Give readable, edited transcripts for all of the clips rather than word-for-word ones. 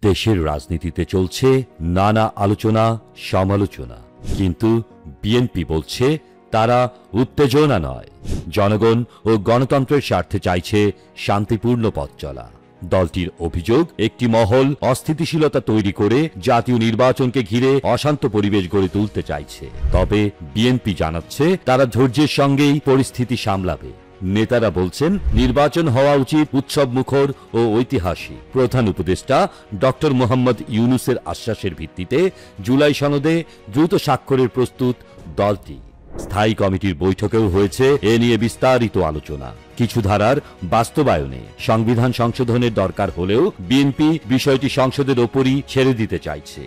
দেশের রাজনীতিতে চলছে নানা আলোচনা সমালোচনা, কিন্তু বিএনপি বলছে তারা উত্তেজনা নয়, জনগণ ও গণতন্ত্রের স্বার্থে চাইছে শান্তিপূর্ণ পথ চলা। দলটির অভিযোগ, একটি মহল অস্থিতিশীলতা তৈরি করে জাতীয় নির্বাচনকে ঘিরে অশান্ত পরিবেশ গড়ে তুলতে চাইছে। তবে বিএনপি জানাচ্ছে তারা ধৈর্যের সঙ্গেই পরিস্থিতি সামলাবে। নেতারা বলছেন নির্বাচন হওয়া উচিত উৎসব মুখর ও ঐতিহাসিক। প্রধান উপদেষ্টা ডক্টর মোহাম্মদ ইউনূসের আশ্বাসের ভিত্তিতে জুলাই সনদে দ্রুত স্বাক্ষরের প্রস্তুত দলটি। স্থায়ী কমিটির বৈঠকেও হয়েছে এ নিয়ে বিস্তারিত আলোচনা। কিছু ধারার বাস্তবায়নে সংবিধান সংশোধনের দরকার হলেও বিএনপি বিষয়টি সংসদের ওপরই ছেড়ে দিতে চাইছে।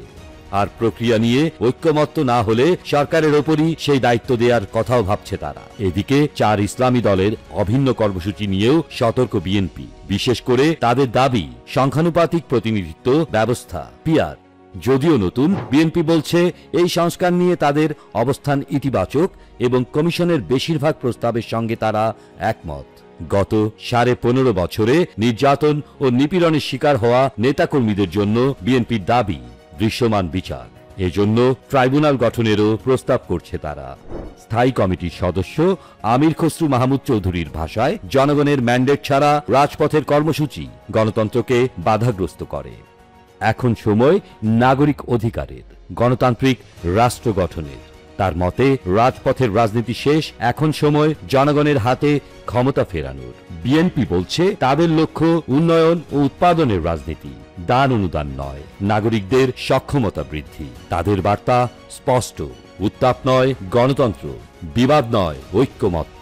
আর প্রক্রিয়া নিয়ে ঐক্যমত্য না হলে সরকারের ওপরই সেই দায়িত্ব দেওয়ার কথাও ভাবছে তারা। এদিকে 4 ইসলামী দলের অভিন্ন কর্মসূচি নিয়েও সতর্ক বিএনপি। বিশেষ করে তাদের দাবি সংখ্যানুপাতিক প্রতিনিধিত্ব ব্যবস্থা পিআর যদিও নতুন, বিএনপি বলছে এই সংস্কার নিয়ে তাদের অবস্থান ইতিবাচক এবং কমিশনের বেশিরভাগ প্রস্তাবের সঙ্গে তারা একমত। গত 15.5 বছরে নির্যাতন ও নিপীড়নের শিকার হওয়া নেতাকর্মীদের জন্য বিএনপির দাবি দৃশ্যমান বিচার। এজন্য ট্রাইব্যুনাল গঠনেরও প্রস্তাব করছে তারা। স্থায়ী কমিটির সদস্য আমির খসরু মাহমুদ চৌধুরীর ভাষায়, জনগণের ম্যান্ডেট ছাড়া রাজপথের কর্মসূচি গণতন্ত্রকে বাধাগ্রস্ত করে। এখন সময় নাগরিক অধিকারের, গণতান্ত্রিক রাষ্ট্র গঠনের। তার মতে রাজপথের রাজনীতি শেষ, এখন সময় জনগণের হাতে ক্ষমতা ফেরানোর। বিএনপি বলছে তাদের লক্ষ্য উন্নয়ন ও উৎপাদনের রাজনীতি, দান অনুদান নয়, নাগরিকদের সক্ষমতা বৃদ্ধি। তাদের বার্তা স্পষ্ট, উত্তাপ নয় গণতন্ত্র, বিবাদ নয় ঐক্যমত্য।